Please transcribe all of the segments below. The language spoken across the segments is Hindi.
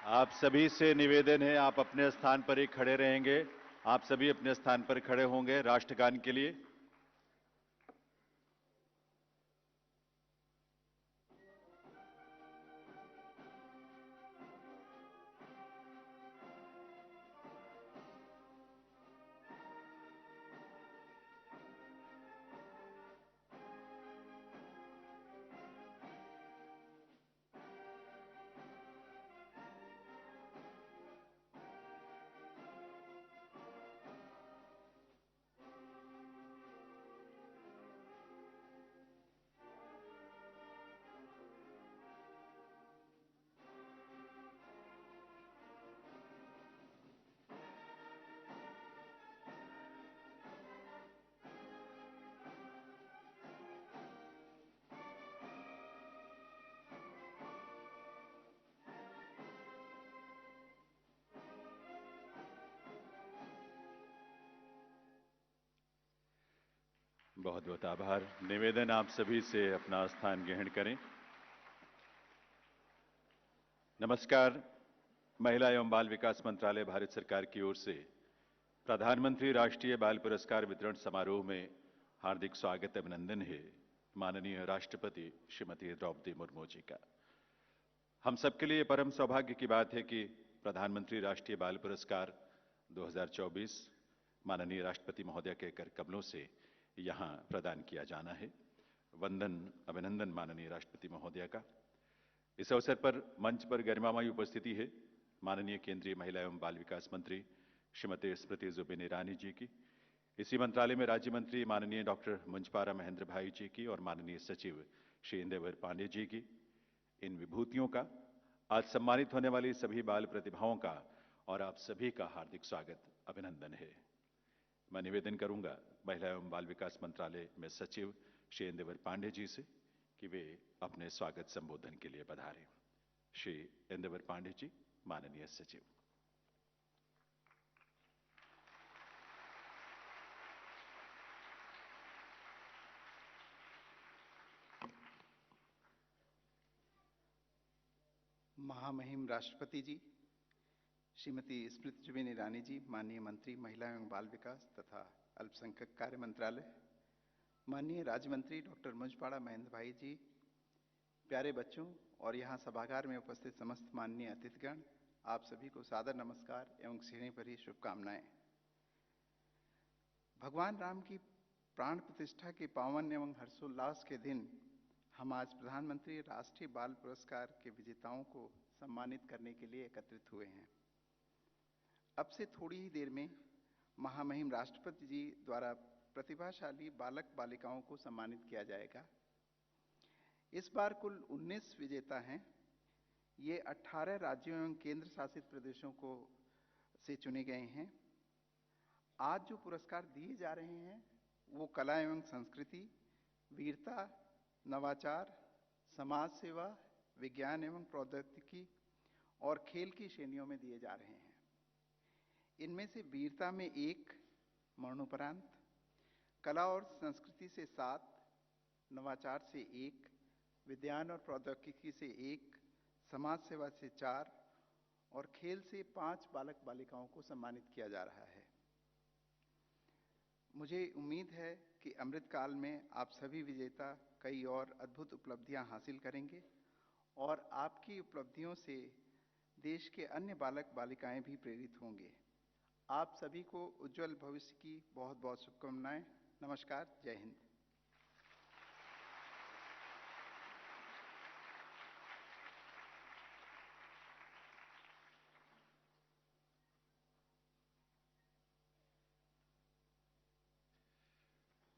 आप सभी से निवेदन है, आप अपने स्थान पर ही खड़े रहेंगे। आप सभी अपने स्थान पर खड़े होंगे राष्ट्रगान के लिए। बहुत बहुत आभार। निवेदन आप सभी से अपना स्थान ग्रहण करें। नमस्कार। महिला एवं बाल विकास मंत्रालय भारत सरकार की ओर से प्रधानमंत्री राष्ट्रीय बाल पुरस्कार वितरण समारोह में हार्दिक स्वागत अभिनंदन है माननीय राष्ट्रपति श्रीमती द्रौपदी मुर्मू जी का। हम सबके लिए परम सौभाग्य की बात है कि प्रधानमंत्री राष्ट्रीय बाल पुरस्कार 2024 माननीय राष्ट्रपति महोदय के कर कमलों से यहां प्रदान किया जाना है। वंदन अभिनंदन माननीय राष्ट्रपति महोदय का। इस अवसर पर मंच पर गरिमामयी उपस्थिति है माननीय केंद्रीय महिला एवं बाल विकास मंत्री श्रीमती स्मृति जुबिन ईरानी जी की, इसी मंत्रालय में राज्य मंत्री माननीय डॉक्टर मुंजपारा महेंद्र भाई जी की और माननीय सचिव श्री इंदेवर पांडे जी की। इन विभूतियों का, आज सम्मानित होने वाली सभी बाल प्रतिभाओं का और आप सभी का हार्दिक स्वागत अभिनंदन है। मैं निवेदन करूंगा महिला एवं बाल विकास मंत्रालय में सचिव श्री इंदेवर पांडे जी से कि वे अपने स्वागत संबोधन के लिए पधारें। श्री इंदेवर पांडे जी, माननीय सचिव। महामहिम राष्ट्रपति जी, श्रीमती स्मृति जुबिन ईरानी जी, माननीय मंत्री महिला एवं बाल विकास तथा अल्पसंख्यक कार्य मंत्रालय, माननीय राज्य मंत्री डॉक्टर मुंजपाड़ा महेंद्र भाई जी, प्यारे बच्चों और यहाँ सभागार में उपस्थित समस्त माननीय अतिथिगण, आप सभी को सादर नमस्कार एवं श्रेणी भरी शुभकामनाएं। भगवान राम की प्राण प्रतिष्ठा के पावन एवं हर्षोल्लास के दिन हम आज प्रधानमंत्री राष्ट्रीय बाल पुरस्कार के विजेताओं को सम्मानित करने के लिए एकत्रित हुए हैं। अब से थोड़ी ही देर में महामहिम राष्ट्रपति जी द्वारा प्रतिभाशाली बालक बालिकाओं को सम्मानित किया जाएगा। इस बार कुल 19 विजेता हैं। ये 18 राज्यों एवं केंद्र शासित प्रदेशों से चुने गए हैं। आज जो पुरस्कार दिए जा रहे हैं वो कला एवं संस्कृति, वीरता, नवाचार, समाज सेवा, विज्ञान एवं प्रौद्योगिकी और खेल की श्रेणियों में दिए जा रहे हैं। इनमें से वीरता में 1 मरणोपरांत, कला और संस्कृति से 7, नवाचार से 1, विज्ञान और प्रौद्योगिकी से 1, समाज सेवा से 4 और खेल से 5 बालक बालिकाओं को सम्मानित किया जा रहा है। मुझे उम्मीद है कि अमृतकाल में आप सभी विजेता कई और अद्भुत उपलब्धियां हासिल करेंगे और आपकी उपलब्धियों से देश के अन्य बालक बालिकाएं भी प्रेरित होंगे। आप सभी को उज्जवल भविष्य की बहुत बहुत शुभकामनाएं। नमस्कार, जय हिंद।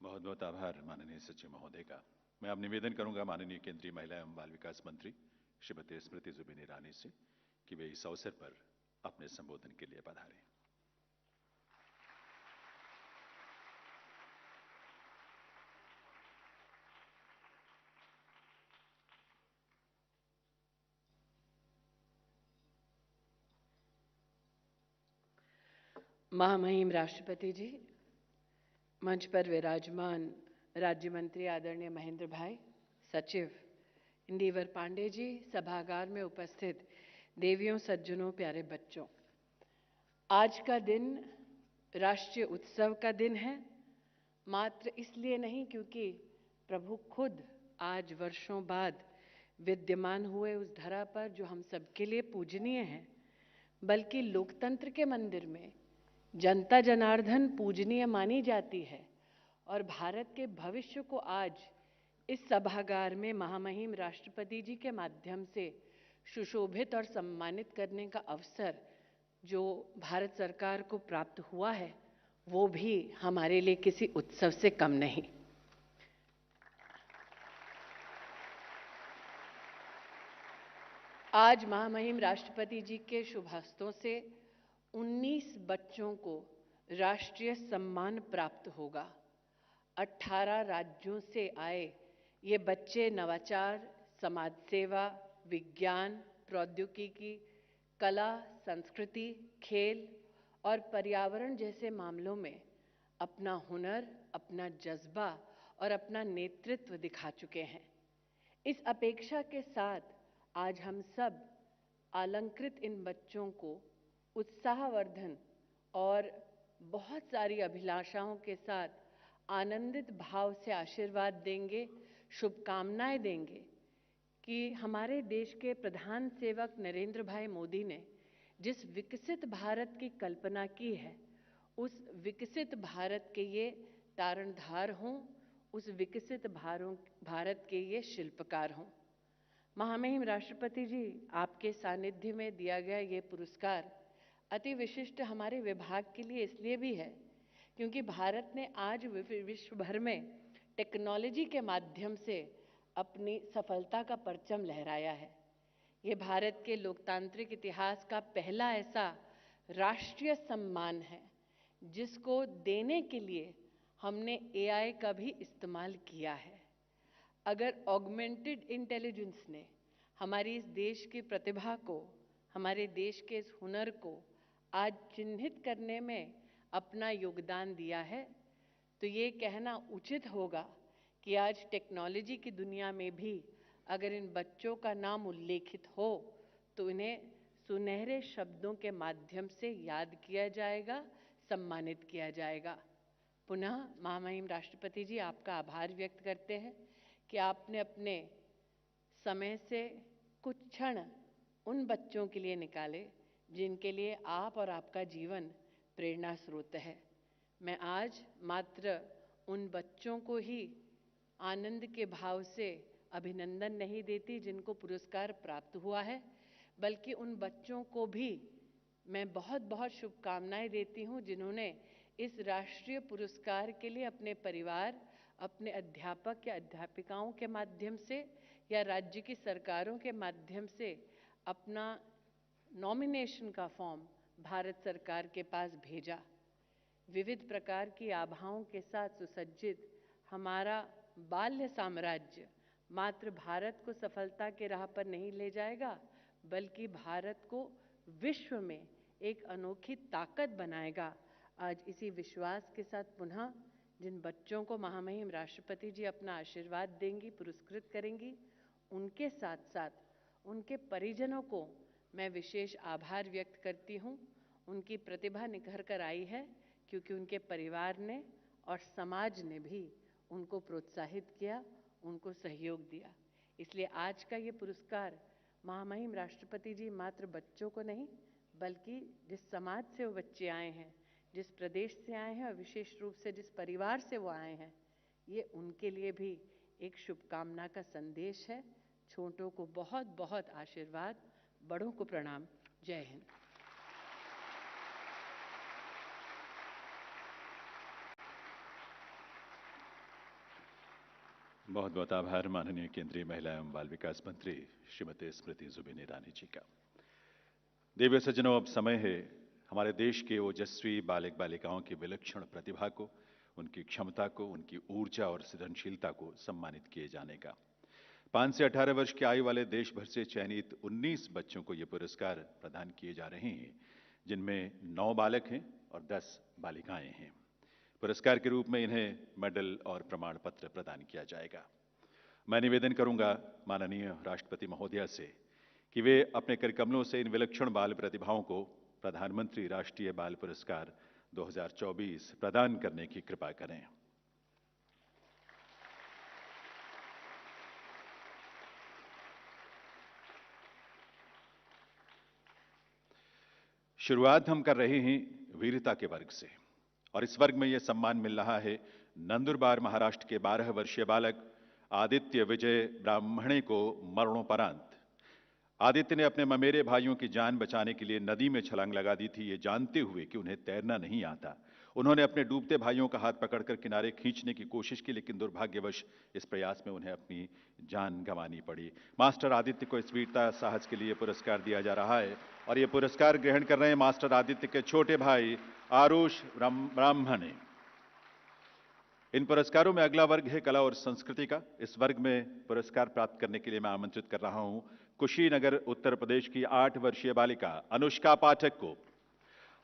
बहुत बहुत आभार माननीय सचिव महोदय का। मैं अब निवेदन करूंगा माननीय केंद्रीय महिला एवं बाल विकास मंत्री श्रीमती स्मृति जुबिन ईरानी से कि वे इस अवसर पर अपने संबोधन के लिए पधारें। महामहिम राष्ट्रपति जी, मंच पर विराजमान राज्य मंत्री आदरणीय महेंद्र भाई, सचिव इंदेवर पांडे जी, सभागार में उपस्थित देवियों, सज्जनों, प्यारे बच्चों, आज का दिन राष्ट्रीय उत्सव का दिन है। मात्र इसलिए नहीं क्योंकि प्रभु खुद आज वर्षों बाद विद्यमान हुए उस धरा पर जो हम सबके लिए पूजनीय है, बल्कि लोकतंत्र के मंदिर में जनता जनार्दन पूजनीय मानी जाती है और भारत के भविष्य को आज इस सभागार में महामहिम राष्ट्रपति जी के माध्यम से सुशोभित और सम्मानित करने का अवसर जो भारत सरकार को प्राप्त हुआ है, वो भी हमारे लिए किसी उत्सव से कम नहीं। आज महामहिम राष्ट्रपति जी के शुभ हस्तों से 19 बच्चों को राष्ट्रीय सम्मान प्राप्त होगा। 18 राज्यों से आए ये बच्चे नवाचार, समाज सेवा, विज्ञान, प्रौद्योगिकी, कला, संस्कृति, खेल और पर्यावरण जैसे मामलों में अपना हुनर, अपना जज्बा और अपना नेतृत्व दिखा चुके हैं। इस अपेक्षा के साथ आज हम सब अलंकृत इन बच्चों को उत्साहवर्धन और बहुत सारी अभिलाषाओं के साथ आनंदित भाव से आशीर्वाद देंगे, शुभकामनाएं देंगे कि हमारे देश के प्रधान सेवक नरेंद्र भाई मोदी ने जिस विकसित भारत की कल्पना की है, उस विकसित भारत के ये तारणधार हों, उस विकसित भारत के ये शिल्पकार हों। महामहिम राष्ट्रपति जी, आपके सानिध्य में दिया गया ये पुरस्कार अति विशिष्ट हमारे विभाग के लिए इसलिए भी है क्योंकि भारत ने आज विश्व भर में टेक्नोलॉजी के माध्यम से अपनी सफलता का परचम लहराया है। ये भारत के लोकतांत्रिक इतिहास का पहला ऐसा राष्ट्रीय सम्मान है जिसको देने के लिए हमने AI का भी इस्तेमाल किया है। अगर ऑगमेंटेड इंटेलिजेंस ने हमारी इस देश की प्रतिभा को, हमारे देश के इस हुनर को आज चिन्हित करने में अपना योगदान दिया है, तो ये कहना उचित होगा कि आज टेक्नोलॉजी की दुनिया में भी अगर इन बच्चों का नाम उल्लेखित हो तो इन्हें सुनहरे शब्दों के माध्यम से याद किया जाएगा, सम्मानित किया जाएगा। पुनः महामहिम राष्ट्रपति जी, आपका आभार व्यक्त करते हैं कि आपने अपने समय से कुछ क्षण उन बच्चों के लिए निकाले जिनके लिए आप और आपका जीवन प्रेरणा स्रोत है। मैं आज मात्र उन बच्चों को ही आनंद के भाव से अभिनंदन नहीं देती जिनको पुरस्कार प्राप्त हुआ है, बल्कि उन बच्चों को भी मैं बहुत बहुत शुभकामनाएं देती हूं जिन्होंने इस राष्ट्रीय पुरस्कार के लिए अपने परिवार, अपने अध्यापक या अध्यापिकाओं के माध्यम से या राज्य की सरकारों के माध्यम से अपना नॉमिनेशन का फॉर्म भारत सरकार के पास भेजा। विविध प्रकार की आभाओं के साथ सुसज्जित हमारा बाल्य साम्राज्य मात्र भारत को सफलता के राह पर नहीं ले जाएगा, बल्कि भारत को विश्व में एक अनोखी ताकत बनाएगा। आज इसी विश्वास के साथ पुनः जिन बच्चों को महामहिम राष्ट्रपति जी अपना आशीर्वाद देंगी, पुरस्कृत करेंगी, उनके साथ साथ उनके परिजनों को मैं विशेष आभार व्यक्त करती हूँ। उनकी प्रतिभा निखर कर आई है क्योंकि उनके परिवार ने और समाज ने भी उनको प्रोत्साहित किया, उनको सहयोग दिया। इसलिए आज का ये पुरस्कार महामहिम राष्ट्रपति जी मात्र बच्चों को नहीं, बल्कि जिस समाज से वो बच्चे आए हैं, जिस प्रदेश से आए हैं और विशेष रूप से जिस परिवार से वो आए हैं, ये उनके लिए भी एक शुभकामना का संदेश है। छोटों को बहुत बहुत आशीर्वाद, बड़ों को प्रणाम। जय हिंद। बहुत बहुत आभार माननीय केंद्रीय महिला एवं बाल विकास मंत्री श्रीमती स्मृति जुबिन ईरानी जी का। देवी सज्जनों, अब समय है हमारे देश के ओजस्वी बालक बालिकाओं की विलक्षण प्रतिभा को, उनकी क्षमता को, उनकी ऊर्जा और सृजनशीलता को सम्मानित किए जाने का। 5 से 18 वर्ष की आयु वाले देश भर से चयनित 19 बच्चों को ये पुरस्कार प्रदान किए जा रहे हैं, जिनमें 9 बालक हैं और 10 बालिकाएं हैं। पुरस्कार के रूप में इन्हें मेडल और प्रमाण पत्र प्रदान किया जाएगा। मैं निवेदन करूंगा माननीय राष्ट्रपति महोदया से कि वे अपने करकमलों से इन विलक्षण बाल प्रतिभाओं को प्रधानमंत्री राष्ट्रीय बाल पुरस्कार 2024 प्रदान करने की कृपा करें। शुरुआत हम कर रहे हैं वीरता के वर्ग से और इस वर्ग में यह सम्मान मिल रहा है नंदुरबार महाराष्ट्र के 12 वर्षीय बालक आदित्य विजय ब्राह्मणे को मरणोपरांत। आदित्य ने अपने ममेरे भाइयों की जान बचाने के लिए नदी में छलांग लगा दी थी, ये जानते हुए कि उन्हें तैरना नहीं आता। उन्होंने अपने डूबते भाइयों का हाथ पकड़कर किनारे खींचने की कोशिश की, लेकिन दुर्भाग्यवश इस प्रयास में उन्हें अपनी जान गंवानी पड़ी। मास्टर आदित्य को इस वीरता साहस के लिए पुरस्कार दिया जा रहा है और यह पुरस्कार ग्रहण कर रहे हैं मास्टर आदित्य के छोटे भाई आरुष ब्राह्मणे। इन पुरस्कारों में अगला वर्ग है कला और संस्कृति का। इस वर्ग में पुरस्कार प्राप्त करने के लिए मैं आमंत्रित कर रहा हूं कुशीनगर उत्तर प्रदेश की 8 वर्षीय बालिका अनुष्का पाठक को।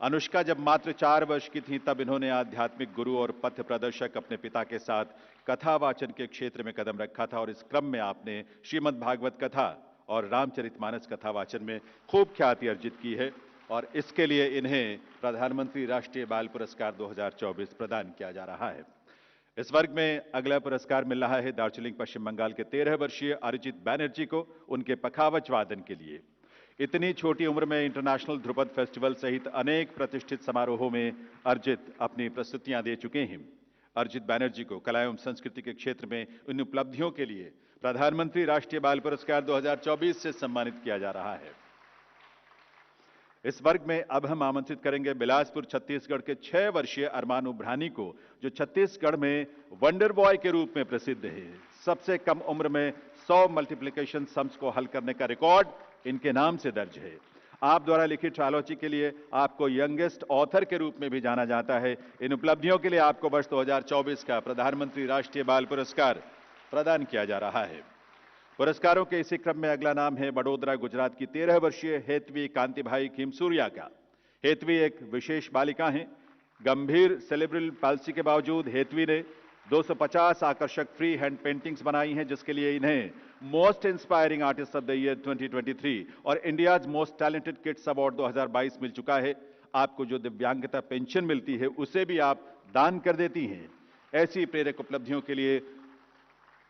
अनुष्का जब मात्र 4 वर्ष की थी तब इन्होंने आध्यात्मिक गुरु और पथ प्रदर्शक अपने पिता के साथ कथा वाचन के क्षेत्र में कदम रखा था और इस क्रम में आपने श्रीमद् भागवत कथा और रामचरितमानस कथा वाचन में खूब ख्याति अर्जित की है और इसके लिए इन्हें प्रधानमंत्री राष्ट्रीय बाल पुरस्कार 2024 प्रदान किया जा रहा है। इस वर्ग में अगला पुरस्कार मिल रहा है दार्जिलिंग पश्चिम बंगाल के 13 वर्षीय अरिजित बैनर्जी को उनके पखावज वादन के लिए। इतनी छोटी उम्र में इंटरनेशनल ध्रुपद फेस्टिवल सहित अनेक प्रतिष्ठित समारोहों में अर्जित अपनी प्रस्तुतियां दे चुके हैं। अरिजित बैनर्जी को कला एवं संस्कृति के क्षेत्र में उन उपलब्धियों के लिए प्रधानमंत्री राष्ट्रीय बाल पुरस्कार 2024 से सम्मानित किया जा रहा है। इस वर्ग में अब हम आमंत्रित करेंगे बिलासपुर छत्तीसगढ़ के 6 वर्षीय अरमान उब्रानी को, जो छत्तीसगढ़ में वंडर बॉय के रूप में प्रसिद्ध है। सबसे कम उम्र में 100 मल्टीप्लिकेशन सम्स को हल करने का रिकॉर्ड इनके नाम से दर्ज है। आप द्वारा लिखित ट्रायोलॉजी के लिए आपको यंगेस्ट ऑथर के रूप में भी जाना जाता है। इन उपलब्धियों के लिए आपको वर्ष 2024 का प्रधानमंत्री राष्ट्रीय बाल पुरस्कार प्रदान किया जा रहा है। पुरस्कारों के इसी क्रम में अगला नाम है बड़ोदरा गुजरात की 13 वर्षीय हेतवी कांतिभाई खीमसूरिया का। हेतवी एक विशेष बालिका हैं। गंभीर सेरेब्रल पाल्सी के बावजूद हेतवी ने 250 आकर्षक फ्री हैंड पेंटिंग्स बनाई हैं, जिसके लिए इन्हें most inspiring artist of the year 2023 और India's most talented kids award 2022 मिल चुका है। आपको जो दिव्यांगता पेंशन मिलती है उसे भी आप दान कर देती हैं। ऐसी प्रेरक उपलब्धियों के लिए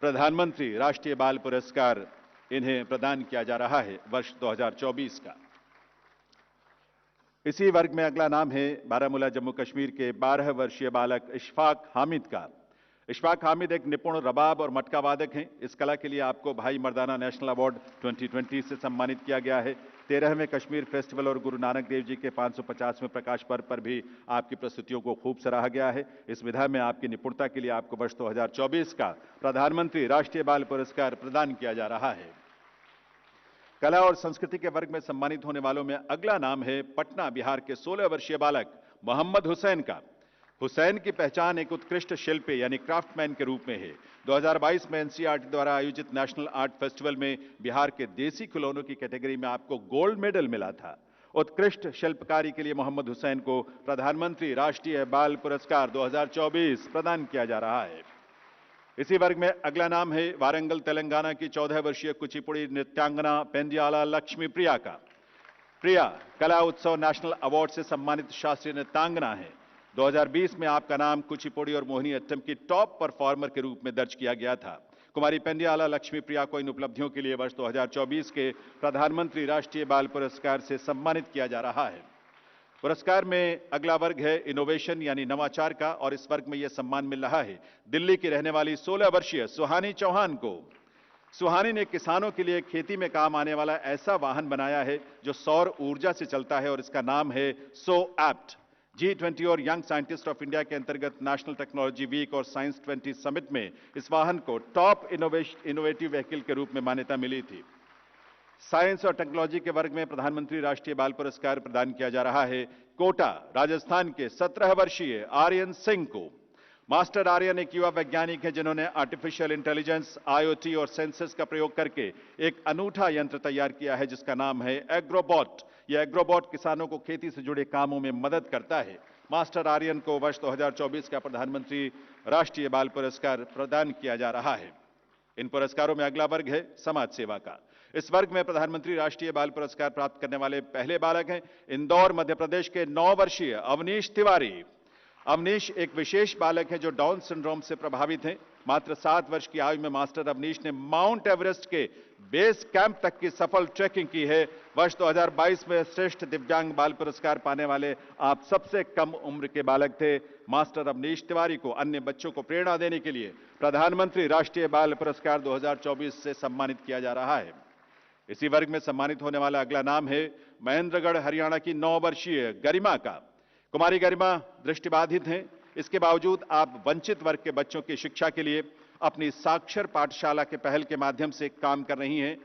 प्रधानमंत्री राष्ट्रीय बाल पुरस्कार इन्हें प्रदान किया जा रहा है वर्ष 2024 का। इसी वर्ग में अगला नाम है बारामूला जम्मू कश्मीर के 12 वर्षीय बालक इशफाक हामिद का। इशफाक हामिद एक निपुण रबाब और मटका वादक हैं। इस कला के लिए आपको भाई मर्दाना नेशनल अवार्ड 2020 से सम्मानित किया गया है। 13वें कश्मीर फेस्टिवल और गुरु नानक देव जी के 550वें प्रकाश पर्व पर भी आपकी प्रस्तुतियों को खूब सराहा गया है। इस विधा में आपकी निपुणता के लिए आपको वर्ष 2024 का प्रधानमंत्री राष्ट्रीय बाल पुरस्कार प्रदान किया जा रहा है। कला और संस्कृति के वर्ग में सम्मानित होने वालों में अगला नाम है पटना बिहार के 16 वर्षीय बालक मोहम्मद हुसैन का। हुसैन की पहचान एक उत्कृष्ट शिल्पी यानी क्राफ्टमैन के रूप में है। 2022 में एनसीईआरटी द्वारा आयोजित नेशनल आर्ट फेस्टिवल में बिहार के देसी खिलौनों की कैटेगरी में आपको गोल्ड मेडल मिला था। उत्कृष्ट शिल्पकारी के लिए मोहम्मद हुसैन को प्रधानमंत्री राष्ट्रीय बाल पुरस्कार 2024 प्रदान किया जा रहा है। इसी वर्ग में अगला नाम है वारंगल तेलंगाना की 14 वर्षीय कुचिपुड़ी नृत्यांगना पेंडियाला लक्ष्मी प्रिया का। प्रिया कला उत्सव नेशनल अवार्ड से सम्मानित शास्त्रीय नृत्यांगना है। 2020 में आपका नाम कुचिपुड़ी और मोहिनीअट्टम की टॉप परफॉर्मर के रूप में दर्ज किया गया था। कुमारी पेंडियाला लक्ष्मी प्रिया को इन उपलब्धियों के लिए वर्ष 2024 के प्रधानमंत्री राष्ट्रीय बाल पुरस्कार से सम्मानित किया जा रहा है। पुरस्कार में अगला वर्ग है इनोवेशन यानी नवाचार का और इस वर्ग में यह सम्मान मिल रहा है दिल्ली की रहने वाली 16 वर्षीय सुहानी चौहान को। सुहानी ने किसानों के लिए खेती में काम आने वाला ऐसा वाहन बनाया है जो सौर ऊर्जा से चलता है और इसका नाम है सो एप्ट। G20 और यंग साइंटिस्ट ऑफ इंडिया के अंतर्गत नेशनल टेक्नोलॉजी वीक और साइंस 20 समिट में इस वाहन को टॉप इनोवेटिव व्हीकल के रूप में मान्यता मिली थी। साइंस और टेक्नोलॉजी के वर्ग में प्रधानमंत्री राष्ट्रीय बाल पुरस्कार प्रदान किया जा रहा है कोटा राजस्थान के 17 वर्षीय आर्यन सिंह को। मास्टर आर्यन एक युवा वैज्ञानिक है जिन्होंने आर्टिफिशियल इंटेलिजेंस, IoT और सेंसर्स का प्रयोग करके एक अनूठा यंत्र तैयार किया है जिसका नाम है एग्रोबॉट। यह एग्रोबॉट किसानों को खेती से जुड़े कामों में मदद करता है। मास्टर आर्यन को वर्ष 2024 का प्रधानमंत्री राष्ट्रीय बाल पुरस्कार प्रदान किया जा रहा है। इन पुरस्कारों में अगला वर्ग है समाज सेवा का। इस वर्ग में प्रधानमंत्री राष्ट्रीय बाल पुरस्कार प्राप्त करने वाले पहले बालक हैं इंदौर मध्य प्रदेश के 9 वर्षीय अवनीश तिवारी। अवनीश एक विशेष बालक है जो डाउन सिंड्रोम से प्रभावित हैं। मात्र 7 वर्ष की आयु में मास्टर अवनीश ने माउंट एवरेस्ट के बेस कैंप तक की सफल ट्रैकिंग की है। वर्ष 2022 में श्रेष्ठ दिव्यांग बाल पुरस्कार पाने वाले आप सबसे कम उम्र के बालक थे। मास्टर अवनीश तिवारी को अन्य बच्चों को प्रेरणा देने के लिए प्रधानमंत्री राष्ट्रीय बाल पुरस्कार 2024 से सम्मानित किया जा रहा है। इसी वर्ग में सम्मानित होने वाला अगला नाम है महेंद्रगढ़ हरियाणा की 9 वर्षीय गरिमा का। कुमारी गरिमा दृष्टिबाधित हैं, इसके बावजूद आप वंचित वर्ग के बच्चों की शिक्षा के लिए अपनी साक्षर पाठशाला के पहल के माध्यम से काम कर रही हैं।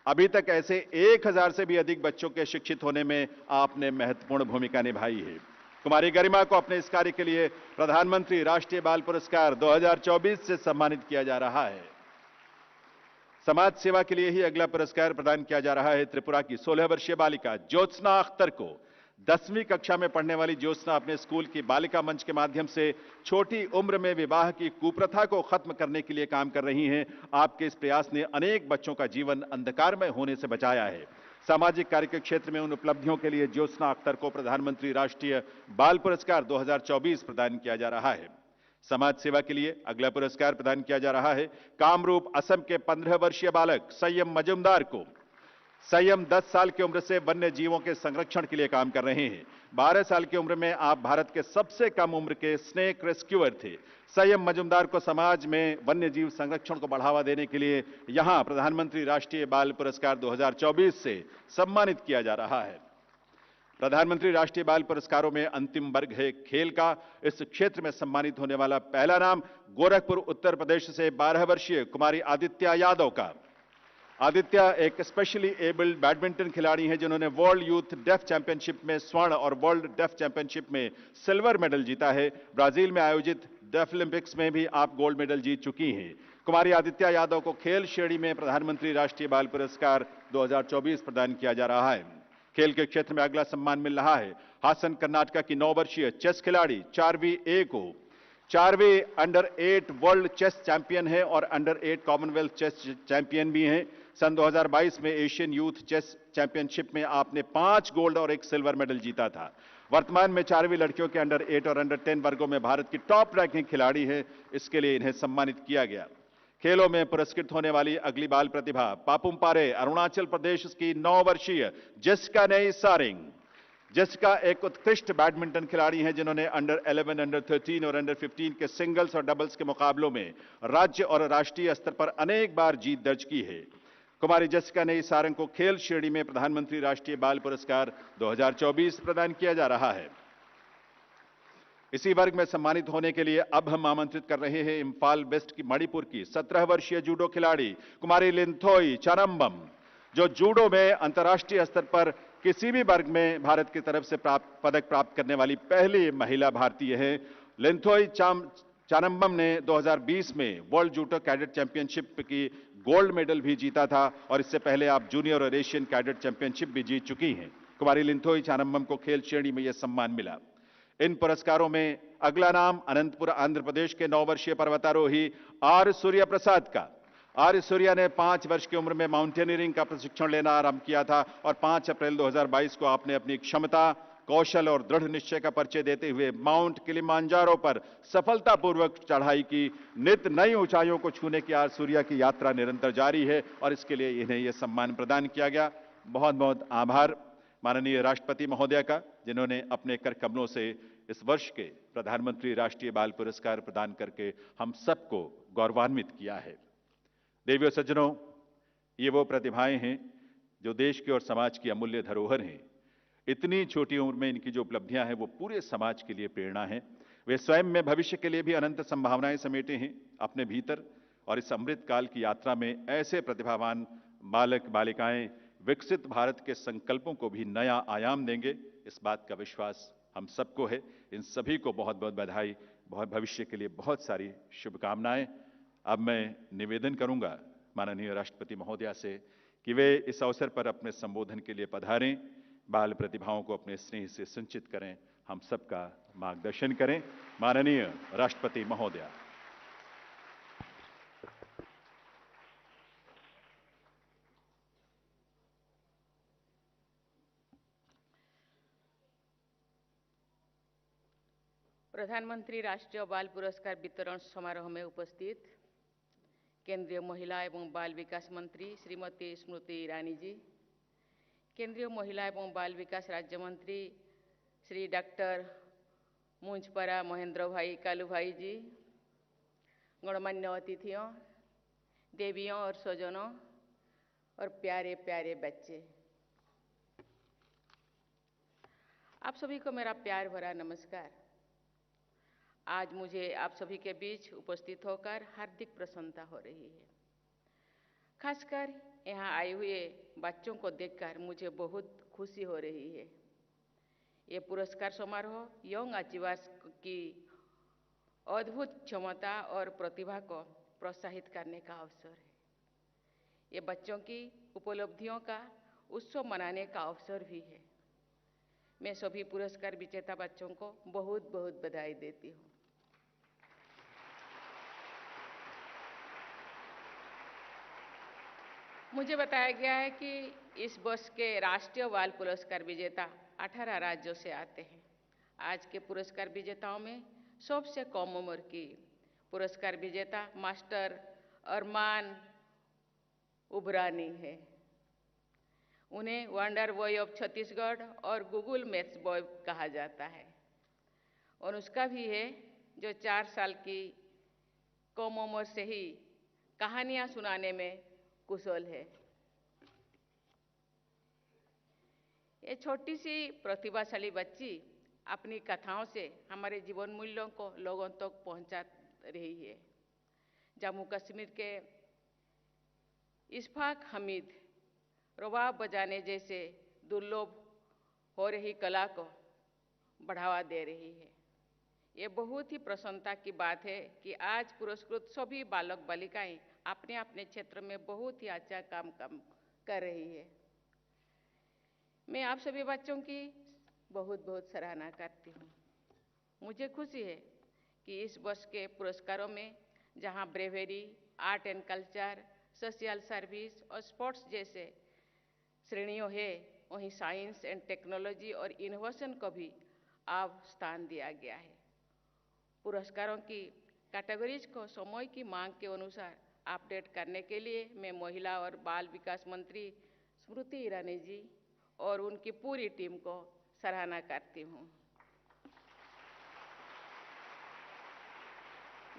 अभी तक ऐसे 1000 से भी अधिक बच्चों के शिक्षित होने में आपने महत्वपूर्ण भूमिका निभाई है। कुमारी गरिमा को अपने इस कार्य के लिए प्रधानमंत्री राष्ट्रीय बाल पुरस्कार 2024 से सम्मानित किया जा रहा है। समाज सेवा के लिए ही अगला पुरस्कार प्रदान किया जा रहा है त्रिपुरा की 16 वर्षीय बालिका ज्योत्सना अख्तर को। 10वीं कक्षा में पढ़ने वाली ज्योत्सना अपने स्कूल की बालिका मंच के माध्यम से छोटी उम्र में विवाह की कुप्रथा को खत्म करने के लिए काम कर रही हैं। आपके इस प्रयास ने अनेक बच्चों का जीवन अंधकारमय होने से बचाया है। सामाजिक कार्य के क्षेत्र में उन उपलब्धियों के लिए ज्योत्सना अख्तर को प्रधानमंत्री राष्ट्रीय बाल पुरस्कार 2024 प्रदान किया जा रहा है। समाज सेवा के लिए अगला पुरस्कार प्रदान किया जा रहा है कामरूप असम के 15 वर्षीय बालक संयम मजुमदार को। संयम 10 साल की उम्र से वन्य जीवों के संरक्षण के लिए काम कर रहे हैं। 12 साल की उम्र में आप भारत के सबसे कम उम्र के स्नेक रेस्क्यूअर थे। संयम मजुमदार को समाज में वन्य जीव संरक्षण को बढ़ावा देने के लिए यहां प्रधानमंत्री राष्ट्रीय बाल पुरस्कार 2024 से सम्मानित किया जा रहा है। प्रधानमंत्री राष्ट्रीय बाल पुरस्कारों में अंतिम वर्ग है खेल का। इस क्षेत्र में सम्मानित होने वाला पहला नाम गोरखपुर उत्तर प्रदेश से 12 वर्षीय कुमारी आदित्य यादव का। आदित्य एक स्पेशली एबल्ड बैडमिंटन खिलाड़ी हैं जिन्होंने वर्ल्ड यूथ डेफ चैंपियनशिप में स्वर्ण और वर्ल्ड डेफ चैंपियनशिप में सिल्वर मेडल जीता है। ब्राजील में आयोजित डेफ ओलंपिक्स में भी आप गोल्ड मेडल जीत चुकी हैं। कुमारी आदित्य यादव को खेल श्रेणी में प्रधानमंत्री राष्ट्रीय बाल पुरस्कार 2024 प्रदान किया जा रहा है। खेल के क्षेत्र में अगला सम्मान मिल रहा है हासन कर्नाटक की 9 वर्षीय चेस खिलाड़ी चार्वी ए को। Charvi under 8 world chess champion है और अंडर 8 कॉमनवेल्थ चेस चैंपियन भी हैं। सन 2022 में एशियन यूथ चेस चैंपियनशिप में आपने 5 गोल्ड और 1 सिल्वर मेडल जीता था। वर्तमान में चार्वी लड़कियों के अंडर 8 और अंडर 10 वर्गों में भारत की टॉप रैंकिंग खिलाड़ी है। इसके लिए इन्हें सम्मानित किया गया। खेलों में पुरस्कृत होने वाली अगली बाल प्रतिभा पापुम-पारे अरुणाचल प्रदेश की 9 वर्षीय जेसिका नई सारिंग। जेसिका एक उत्कृष्ट बैडमिंटन खिलाड़ी हैं जिन्होंने अंडर 11, अंडर 13 और अंडर 15 के सिंगल्स और डबल्स के मुकाबलों में राज्य और राष्ट्रीय स्तर पर अनेक बार जीत दर्ज की है। कुमारी जेसिका नई सारंग को खेल श्रेणी में प्रधानमंत्री राष्ट्रीय बाल पुरस्कार 2024 प्रदान किया जा रहा है। इसी वर्ग में सम्मानित होने के लिए अब हम आमंत्रित कर रहे हैं इंफाल वेस्ट की मणिपुर की 17 वर्षीय जूडो खिलाड़ी कुमारी लिंथोई चानम्बम, जो जूडो में अंतर्राष्ट्रीय स्तर पर किसी भी वर्ग में भारत की तरफ से पदक प्राप्त करने वाली पहली महिला भारतीय है। लिंथोई चानम्बम ने 2020 में वर्ल्ड जूडो कैडेट चैंपियनशिप की गोल्ड मेडल भी जीता था और इससे पहले आप जूनियर और एशियन कैडेट चैंपियनशिप भी जीत चुकी हैं। कुमारी लिंथोई चानम्बम को खेल श्रेणी में यह सम्मान मिला। इन पुरस्कारों में अगला नाम अनंतपुर आंध्र प्रदेश के 9 वर्षीय पर्वतारोही आर सूर्य प्रसाद का। आर सूर्या ने 5 वर्ष की उम्र में माउंटेनियरिंग का प्रशिक्षण लेना आरंभ किया था और 5 अप्रैल 2022 को आपने अपनी क्षमता, कौशल और दृढ़ निश्चय का परिचय देते हुए माउंट किलिमांजारो पर सफलतापूर्वक चढ़ाई की। नित नई ऊंचाइयों को छूने की आर सूर्या की यात्रा निरंतर जारी है और इसके लिए इन्हें यह सम्मान प्रदान किया गया। बहुत बहुत आभार माननीय राष्ट्रपति महोदय का, जिन्होंने अपने कर कमलों से इस वर्ष के प्रधानमंत्री राष्ट्रीय बाल पुरस्कार प्रदान करके हम सबको गौरवान्वित किया है। देवियों सज्जनों, ये वो प्रतिभाएं हैं जो देश की और समाज की अमूल्य धरोहर हैं। इतनी छोटी उम्र में इनकी जो उपलब्धियां हैं वो पूरे समाज के लिए प्रेरणा है। वे स्वयं में भविष्य के लिए भी अनंत संभावनाएं समेटे हैं अपने भीतर और इस अमृत काल की यात्रा में ऐसे प्रतिभावान बालक बालिकाएं विकसित भारत के संकल्पों को भी नया आयाम देंगे, इस बात का विश्वास हम सबको है। इन सभी को बहुत बहुत बधाई, बहुत भविष्य के लिए बहुत सारी शुभकामनाएं। अब मैं निवेदन करूंगा माननीय राष्ट्रपति महोदया से कि वे इस अवसर पर अपने संबोधन के लिए पधारें, बाल प्रतिभाओं को अपने स्नेह से सिंचित करें, हम सबका मार्गदर्शन करें। माननीय राष्ट्रपति महोदया। प्रधानमंत्री राष्ट्रीय बाल पुरस्कार वितरण समारोह में उपस्थित केंद्रीय महिला एवं बाल विकास मंत्री श्रीमती स्मृति ईरानी जी, केंद्रीय महिला एवं बाल विकास राज्य मंत्री श्री डॉक्टर मुंजपरा महेंद्र भाई कालू भाई जी, गणमान्य अतिथियों, देवियों और स्वजनों और प्यारे प्यारे बच्चे, आप सभी को मेरा प्यार भरा नमस्कार। आज मुझे आप सभी के बीच उपस्थित होकर हार्दिक प्रसन्नता हो रही है। खासकर यहाँ आए हुए बच्चों को देखकर मुझे बहुत खुशी हो रही है। ये पुरस्कार समारोह यंग अचीवर्स की अद्भुत क्षमता और प्रतिभा को प्रोत्साहित करने का अवसर है। ये बच्चों की उपलब्धियों का उत्सव मनाने का अवसर भी है। मैं सभी पुरस्कार विजेता बच्चों को बहुत बहुत बधाई देती हूँ। मुझे बताया गया है कि इस वर्ष के राष्ट्रीय बाल पुरस्कार विजेता 18 राज्यों से आते हैं। आज के पुरस्कार विजेताओं में सबसे कम उम्र की पुरस्कार विजेता मास्टर अरमान उबरानी है। उन्हें वंडर बॉय ऑफ छत्तीसगढ़ और गूगल मैथ्स बॉय कहा जाता है। और उसका भी है जो 4 साल की कम उम्र से ही कहानियाँ सुनाने में कुशल है। ये छोटी सी प्रतिभाशाली बच्ची अपनी कथाओं से हमारे जीवन मूल्यों को लोगों तक पहुंचा रही है। जम्मू कश्मीर के इशफाक हमीद रबाब बजाने जैसे दुर्लभ हो रही कला को बढ़ावा दे रही है। ये बहुत ही प्रसन्नता की बात है कि आज पुरस्कृत सभी बालक बालिकाएं अपने अपने क्षेत्र में बहुत ही अच्छा काम कर रही है। मैं आप सभी बच्चों की बहुत बहुत सराहना करती हूँ। मुझे खुशी है कि इस वर्ष के पुरस्कारों में जहाँ bravery, art and culture, social service और स्पोर्ट्स जैसे श्रेणियों है, वहीं साइंस एंड टेक्नोलॉजी और इनोवेशन को भी अब स्थान दिया गया है। पुरस्कारों की कैटेगरीज को समय की मांग के अनुसार अपडेट करने के लिए मैं महिला और बाल विकास मंत्री स्मृति ईरानी जी और उनकी पूरी टीम को सराहना करती हूँ।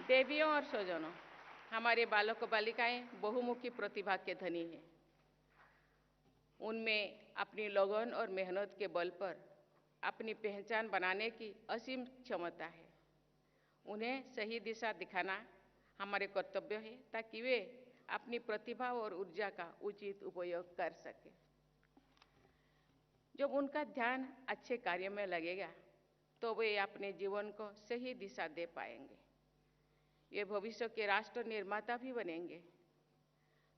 देवियों और स्वजनों, हमारे बालक बालिकाएं बहुमुखी प्रतिभा के धनी हैं। उनमें अपनी लगन और मेहनत के बल पर अपनी पहचान बनाने की असीम क्षमता है। उन्हें सही दिशा दिखाना हमारे कर्तव्य है ताकि वे अपनी प्रतिभा और ऊर्जा का उचित उपयोग कर सकें। जब उनका ध्यान अच्छे कार्य में लगेगा तो वे अपने जीवन को सही दिशा दे पाएंगे। ये भविष्य के राष्ट्र निर्माता भी बनेंगे।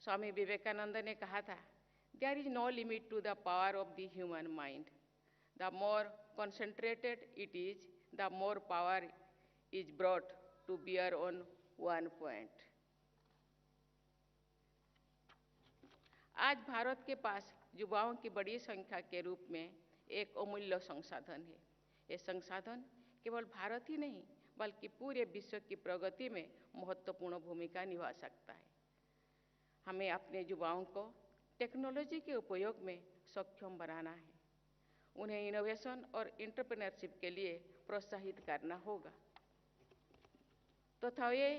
स्वामी विवेकानंद ने कहा था, There is no limit to the power of the human mind. The more concentrated it is, the more power is brought to bear on one point. आज भारत के पास युवाओं की बड़ी संख्या के रूप में एक अमूल्य संसाधन है। ये संसाधन केवल भारत ही नहीं बल्कि पूरे विश्व की प्रगति में महत्वपूर्ण भूमिका निभा सकता है। हमें अपने युवाओं को टेक्नोलॉजी के उपयोग में सक्षम बनाना है। उन्हें इनोवेशन और एंटरप्रेन्योरशिप के लिए प्रोत्साहित करना होगा। तो ये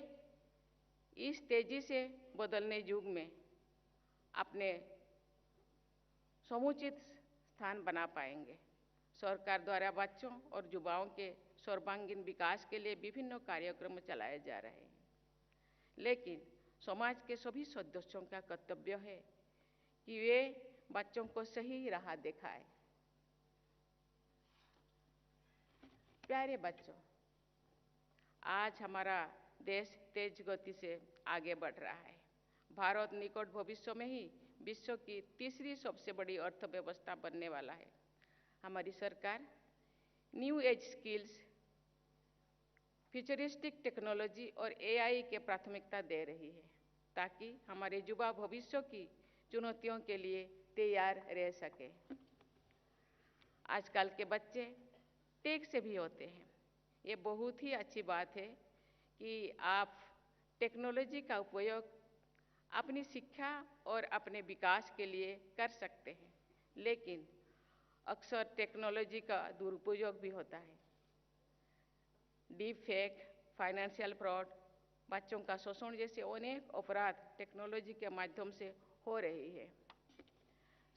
इस तेजी से बदलने युग में अपने समुचित स्थान बना पाएंगे। सरकार द्वारा बच्चों और युवाओं के सर्वांगीण विकास के लिए विभिन्न कार्यक्रम चलाए जा रहे हैं, लेकिन समाज के सभी सदस्यों का कर्तव्य है कि वे बच्चों को सही राह दिखाएं। प्यारे बच्चों, आज हमारा देश तेज गति से आगे बढ़ रहा है। भारत निकट भविष्य में ही विश्व की तीसरी सबसे बड़ी अर्थव्यवस्था बनने वाला है। हमारी सरकार new age skills, futuristic technology और एआई के प्राथमिकता दे रही है ताकि हमारे युवा भविष्य की चुनौतियों के लिए तैयार रह सके। आजकल के बच्चे टेक से भी होते हैं। ये बहुत ही अच्छी बात है कि आप टेक्नोलॉजी का उपयोग अपनी शिक्षा और अपने विकास के लिए कर सकते हैं, लेकिन अक्सर टेक्नोलॉजी का दुरुपयोग भी होता है। डीप फेक, फाइनेंशियल फ्रॉड, बच्चों का शोषण जैसे अनेक अपराध टेक्नोलॉजी के माध्यम से हो रही है।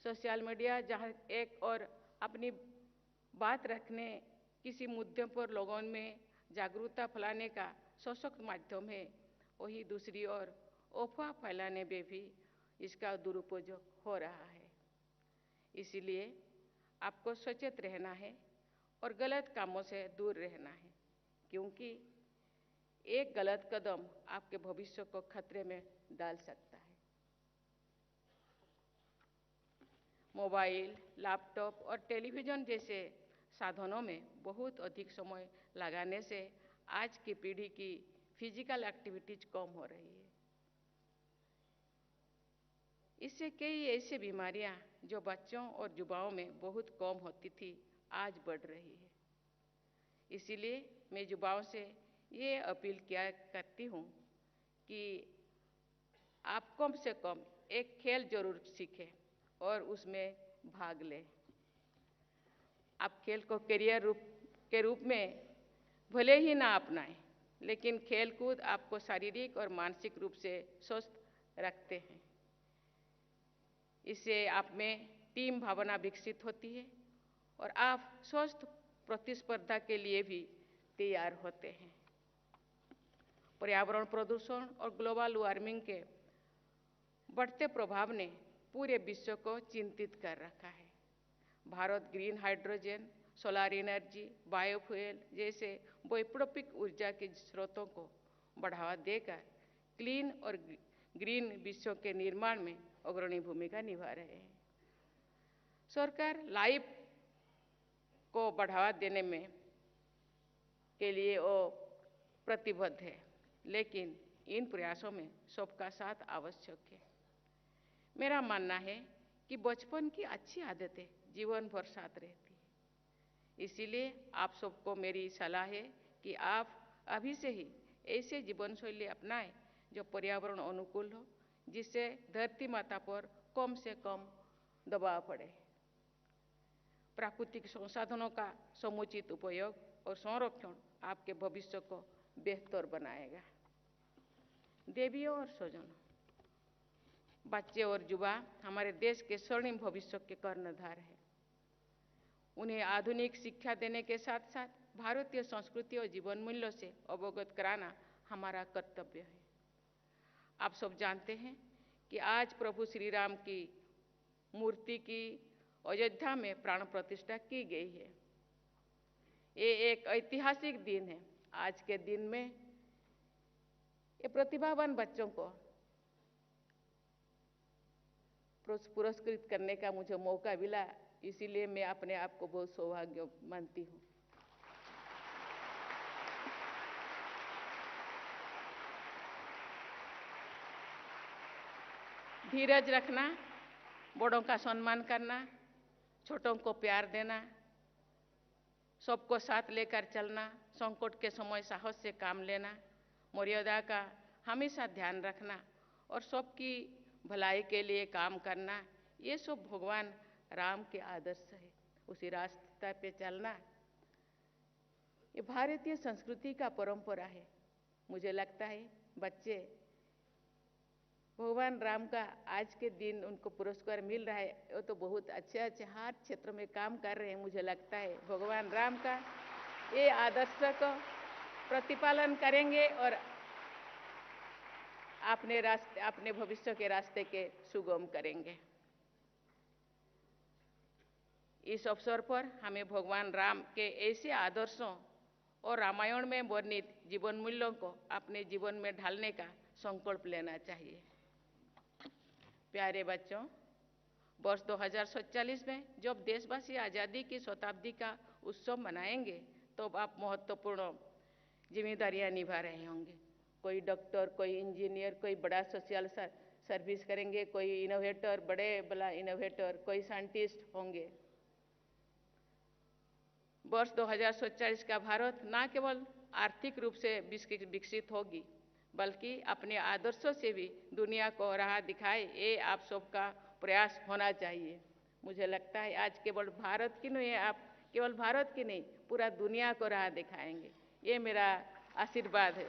सोशल मीडिया जहां एक और अपनी बात रखने, किसी मुद्दे पर लोगों में जागरूकता फैलाने का सशक्त माध्यम है, वही दूसरी ओर अफवाह फैलाने में भी इसका दुरुपयोग हो रहा है। इसलिए आपको सचेत रहना है और गलत कामों से दूर रहना है, क्योंकि एक गलत कदम आपके भविष्य को खतरे में डाल सकता है। मोबाइल, लैपटॉप और टेलीविज़न जैसे साधनों में बहुत अधिक समय लगाने से आज की पीढ़ी की फिजिकल एक्टिविटीज कम हो रही है। इससे कई ऐसी बीमारियां जो बच्चों और युवाओं में बहुत कम होती थी, आज बढ़ रही है। इसीलिए मैं युवाओं से ये अपील किया करती हूँ कि आप कम से कम एक खेल जरूर सीखें और उसमें भाग लें। आप खेल को करियर के रूप में भले ही ना अपनाएं, लेकिन खेलकूद आपको शारीरिक और मानसिक रूप से स्वस्थ रखते हैं। इससे आप में टीम भावना विकसित होती है और आप स्वस्थ प्रतिस्पर्धा के लिए भी तैयार होते हैं। पर्यावरण प्रदूषण और ग्लोबल वार्मिंग के बढ़ते प्रभाव ने पूरे विश्व को चिंतित कर रखा है। Bharat green hydrogen, solar energy, biofuel जैसे वैकल्पिक ऊर्जा के स्रोतों को बढ़ावा देकर क्लीन और ग्रीन विश्व के निर्माण में अग्रणी भूमिका निभा रहे हैं। सरकार लाइफ को बढ़ावा देने में के लिए वो प्रतिबद्ध है, लेकिन इन प्रयासों में सबका साथ आवश्यक है। मेरा मानना है कि बचपन की अच्छी आदतें जीवन भर साथ रहती है। इसीलिए आप सबको मेरी सलाह है कि आप अभी से ही ऐसे जीवन शैली अपनाएं जो पर्यावरण अनुकूल हो, जिससे धरती माता पर कम से कम दबाव पड़े। प्राकृतिक संसाधनों का समुचित उपयोग और संरक्षण आपके भविष्य को बेहतर बनाएगा। देवियों और स्वजनों, बच्चे और युवा हमारे देश के स्वर्णिम भविष्य के कर्णधार हैं। उन्हें आधुनिक शिक्षा देने के साथ साथ भारतीय संस्कृति और जीवन मूल्यों से अवगत कराना हमारा कर्तव्य है। आप सब जानते हैं कि आज प्रभु श्री राम की मूर्ति की अयोध्या में प्राण प्रतिष्ठा की गई है। ये एक ऐतिहासिक दिन है। आज के दिन में ये प्रतिभावान बच्चों को पुरस्कृत करने का मुझे मौका मिला, इसीलिए मैं अपने आप को बहुत सौभाग्य मानती हूँ। धीरज रखना, बड़ों का सम्मान करना, छोटों को प्यार देना, सबको साथ लेकर चलना, संकट के समय साहस से काम लेना, मर्यादा का हमेशा ध्यान रखना और सबकी भलाई के लिए काम करना, ये सब भगवान राम के आदर्श है। उसी रास्ते पे चलना ये भारतीय संस्कृति का परंपरा है। मुझे लगता है बच्चे भगवान राम का आज के दिन उनको पुरस्कार मिल रहा है, वो तो बहुत अच्छे हर क्षेत्र में काम कर रहे हैं। मुझे लगता है भगवान राम का ये आदर्श को प्रतिपालन करेंगे और अपने भविष्य के रास्ते के सुगम करेंगे। इस अवसर पर हमें भगवान राम के ऐसे आदर्शों और रामायण में वर्णित जीवन मूल्यों को अपने जीवन में ढालने का संकल्प लेना चाहिए। प्यारे बच्चों, वर्ष 2047 में जब देशवासी आज़ादी की शताब्दी का उत्सव मनाएंगे, तो आप महत्वपूर्ण जिम्मेदारियां निभा रहे होंगे। कोई डॉक्टर, कोई इंजीनियर, कोई बड़ा सोशल सर्विस करेंगे, कोई इनोवेटर, बड़ा इनोवेटर, कोई साइंटिस्ट होंगे। वर्ष 2047 का भारत न केवल आर्थिक रूप से विकसित होगी, बल्कि अपने आदर्शों से भी दुनिया को राह दिखाए, ये आप सबका प्रयास होना चाहिए। मुझे लगता है आज केवल भारत की नहीं, आप केवल भारत की नहीं, पूरा दुनिया को राह दिखाएंगे, ये मेरा आशीर्वाद है।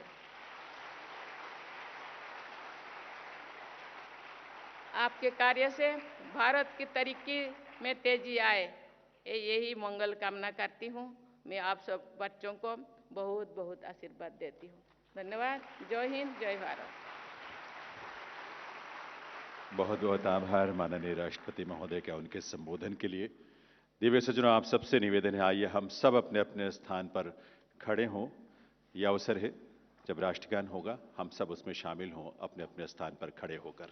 आपके कार्य से भारत की तरक्की में तेजी आए, यही मंगल कामना करती हूँ। मैं आप सब बच्चों को बहुत बहुत आशीर्वाद देती हूँ। धन्यवाद। जय हिंद, जय भारत। बहुत बहुत आभार माननीय राष्ट्रपति महोदय का उनके संबोधन के लिए। दिव्य सज्जनों, आप सबसे निवेदन है, आइए हम सब अपने अपने स्थान पर खड़े हों। यह अवसर है जब राष्ट्रगान होगा, हम सब उसमें शामिल हों अपने अपने स्थान पर खड़े होकर।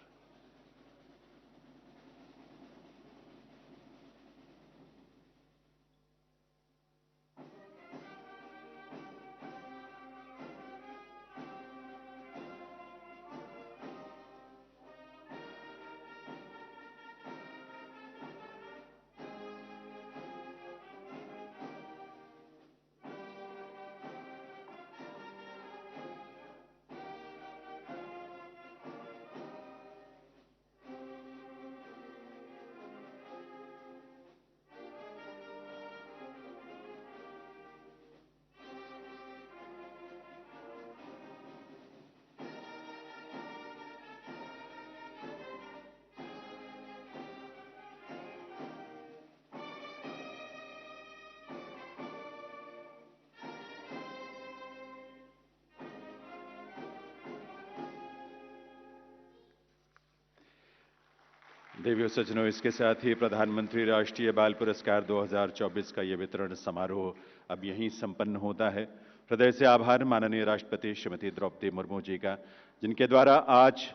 देवियों सज्जनों, इसके साथ ही प्रधानमंत्री राष्ट्रीय बाल पुरस्कार 2024 का ये वितरण समारोह अब यहीं संपन्न होता है। हृदय से आभार माननीय राष्ट्रपति श्रीमती द्रौपदी मुर्मू जी का, जिनके द्वारा आज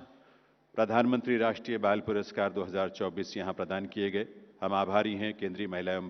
प्रधानमंत्री राष्ट्रीय बाल पुरस्कार 2024 यहां प्रदान किए गए। हम आभारी हैं केंद्रीय महिला एवं